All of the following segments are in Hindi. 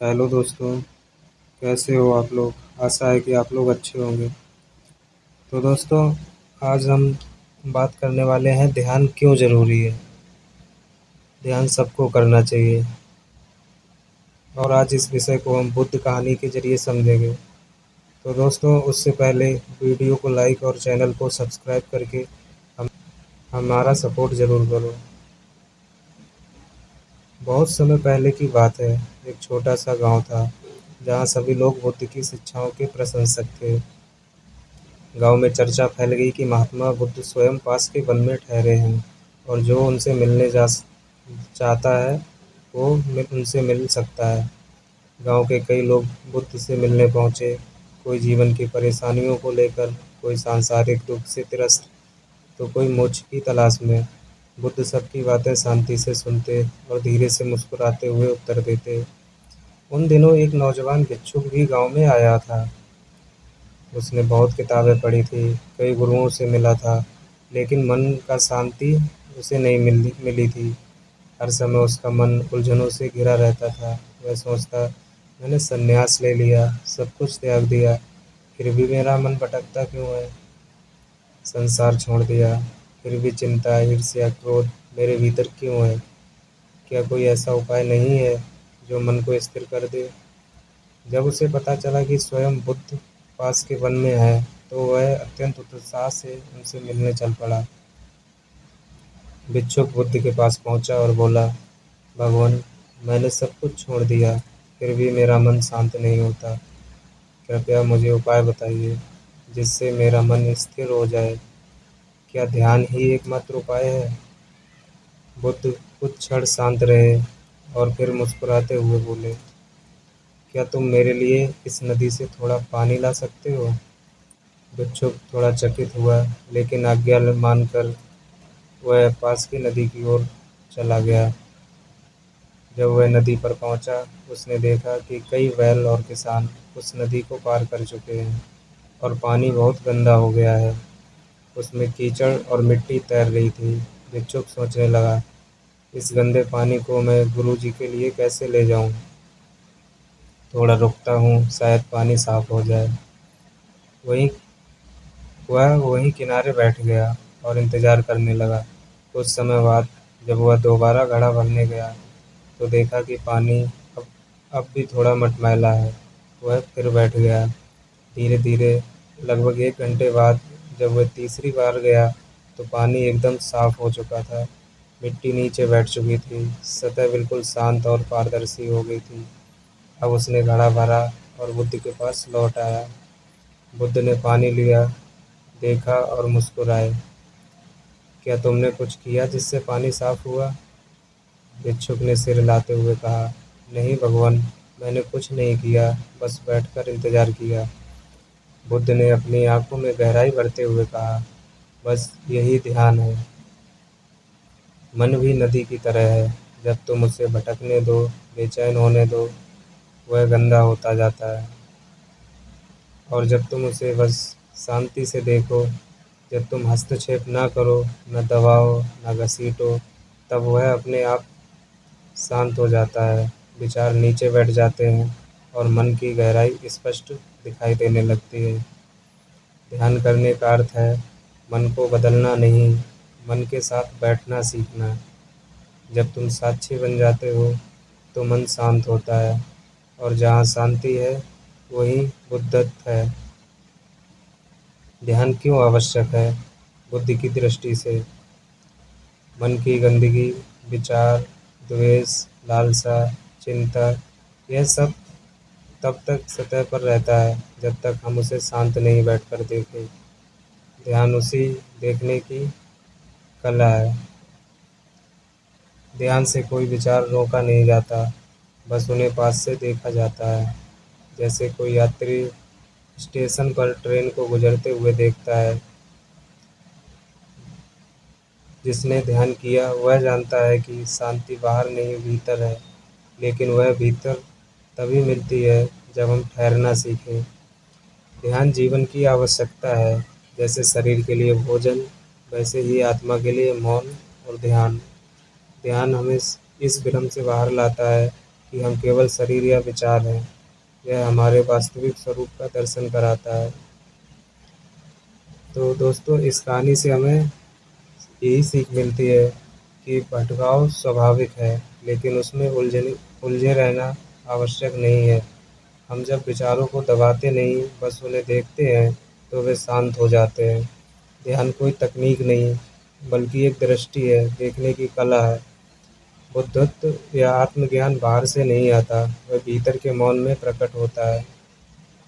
हेलो दोस्तों, कैसे हो आप लोग? आशा है कि आप लोग अच्छे होंगे। तो दोस्तों, आज हम बात करने वाले हैं ध्यान क्यों ज़रूरी है। ध्यान सबको करना चाहिए और आज इस विषय को हम बुद्ध कहानी के ज़रिए समझेंगे। तो दोस्तों, उससे पहले वीडियो को लाइक और चैनल को सब्सक्राइब करके हम हमारा सपोर्ट ज़रूर करो। बहुत समय पहले की बात है, एक छोटा सा गांव था जहां सभी लोग बुद्ध की शिक्षाओं के प्रशंसक थे। गांव में चर्चा फैल गई कि महात्मा बुद्ध स्वयं पास के वन में ठहरे हैं और जो उनसे मिलने जा चाहता है वो उनसे मिल सकता है। गांव के कई लोग बुद्ध से मिलने पहुंचे, कोई जीवन की परेशानियों को लेकर, कोई सांसारिक दुख से त्रस्त, तो कोई मोक्ष की तलाश में। बुद्ध सबकी बातें शांति से सुनते और धीरे से मुस्कुराते हुए उत्तर देते। उन दिनों एक नौजवान भिक्षुक भी गांव में आया था। उसने बहुत किताबें पढ़ी थी, कई गुरुओं से मिला था, लेकिन मन का शांति उसे नहीं मिली थी। हर समय उसका मन उलझनों से घिरा रहता था। वह सोचता, मैंने संन्यास ले लिया, सब कुछ त्याग दिया, फिर भी मेरा मन भटकता क्यों है? संसार छोड़ दिया, फिर भी चिंता, ईर्ष्या, क्रोध मेरे भीतर क्यों है? क्या कोई ऐसा उपाय नहीं है जो मन को स्थिर कर दे? जब उसे पता चला कि स्वयं बुद्ध पास के वन में है, तो वह अत्यंत उत्साह से उनसे मिलने चल पड़ा। भिक्षुक बुद्ध के पास पहुंचा और बोला, भगवान, मैंने सब कुछ छोड़ दिया, फिर भी मेरा मन शांत नहीं होता। कृपया मुझे उपाय बताइए जिससे मेरा मन स्थिर हो जाए। क्या ध्यान ही एकमात्र उपाय है? बुद्ध कुछ क्षण शांत रहे और फिर मुस्कुराते हुए बोले, क्या तुम मेरे लिए इस नदी से थोड़ा पानी ला सकते हो? भिक्षुक थोड़ा चकित हुआ, लेकिन आज्ञा मानकर वह पास की नदी की ओर चला गया। जब वह नदी पर पहुंचा, उसने देखा कि कई बैल और किसान उस नदी को पार कर चुके हैं और पानी बहुत गंदा हो गया है। उसमें कीचड़ और मिट्टी तैर रही थी। भिक्षुक सोचने लगा, इस गंदे पानी को मैं गुरु जी के लिए कैसे ले जाऊं? थोड़ा रुकता हूँ, शायद पानी साफ हो जाए। वहीं वह वहीं किनारे बैठ गया और इंतज़ार करने लगा। कुछ समय बाद जब वह दोबारा घड़ा भरने गया, तो देखा कि पानी अब अब भी थोड़ा मटमैला है। वह फिर बैठ गया। धीरे-धीरे, लगभग 1 घंटे बाद जब वह तीसरी बार गया, तो पानी एकदम साफ हो चुका था। मिट्टी नीचे बैठ चुकी थी, सतह बिल्कुल शांत और पारदर्शी हो गई थी। अब उसने घड़ा भरा और बुद्ध के पास लौट आया। बुद्ध ने पानी लिया, देखा और मुस्कुराए। क्या तुमने कुछ किया जिससे पानी साफ हुआ? भिक्षुक ने सिर हिलाते हुए कहा, नहीं भगवान, मैंने कुछ नहीं किया, बस बैठकर इंतजार किया। बुद्ध ने अपनी आंखों में गहराई भरते हुए कहा, बस यही ध्यान है। मन भी नदी की तरह है, जब तुम उसे भटकने दो, बेचैन होने दो, वह गंदा होता जाता है। और जब तुम उसे बस शांति से देखो, जब तुम हस्तक्षेप ना करो, न दबाओ, न घसीटो, तब वह अपने आप शांत हो जाता है। विचार नीचे बैठ जाते हैं और मन की गहराई स्पष्ट दिखाई देने लगती है। ध्यान करने का अर्थ है मन को बदलना नहीं, मन के साथ बैठना सीखना। जब तुम साक्षी बन जाते हो, तो मन शांत होता है और जहाँ शांति है, वहीं बुद्धत्व है। ध्यान क्यों आवश्यक है? बुद्धि की दृष्टि से मन की गंदगी, विचार, द्वेष, लालसा, चिंता, यह सब तब तक सतह पर रहता है जब तक हम उसे शांत नहीं बैठकर देखें। ध्यान उसी देखने की कला है। ध्यान से कोई विचार रोका नहीं जाता, बस उन्हें पास से देखा जाता है। जैसे कोई यात्री स्टेशन पर ट्रेन को गुजरते हुए देखता है। जिसने ध्यान किया वह जानता है कि शांति बाहर नहीं भीतर है, लेकिन वह भीतर तभी मिलती है जब हम ठहरना सीखें। ध्यान जीवन की आवश्यकता है। जैसे शरीर के लिए भोजन, वैसे ही आत्मा के लिए मौन और ध्यान। ध्यान हमें इस भ्रम से बाहर लाता है कि हम केवल शरीर या विचार हैं। यह हमारे वास्तविक स्वरूप का दर्शन कराता है। तो दोस्तों, इस कहानी से हमें यही सीख मिलती है कि भटकाव स्वाभाविक है, लेकिन उसमें उलझे रहना आवश्यक नहीं है। हम जब विचारों को दबाते नहीं, बस उन्हें देखते हैं, तो वे शांत हो जाते हैं। ध्यान कोई तकनीक नहीं, बल्कि एक दृष्टि है, देखने की कला है। बुद्धत्व या आत्मज्ञान बाहर से नहीं आता, वह भीतर के मौन में प्रकट होता है।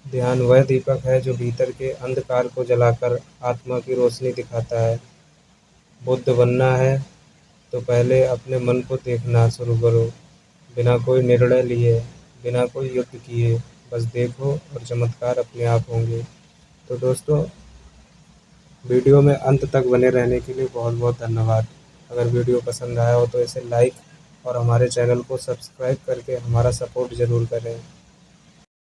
ध्यान वह दीपक है जो भीतर के अंधकार को जलाकर आत्मा की रोशनी दिखाता है। बुद्ध बनना है तो पहले अपने मन को देखना शुरू करो, बिना कोई निर्णय लिए, बिना कोई युद्ध किए। बस देखो और चमत्कार अपने आप होंगे। तो दोस्तों, वीडियो में अंत तक बने रहने के लिए बहुत बहुत धन्यवाद। अगर वीडियो पसंद आया हो तो इसे लाइक और हमारे चैनल को सब्सक्राइब करके हमारा सपोर्ट ज़रूर करें।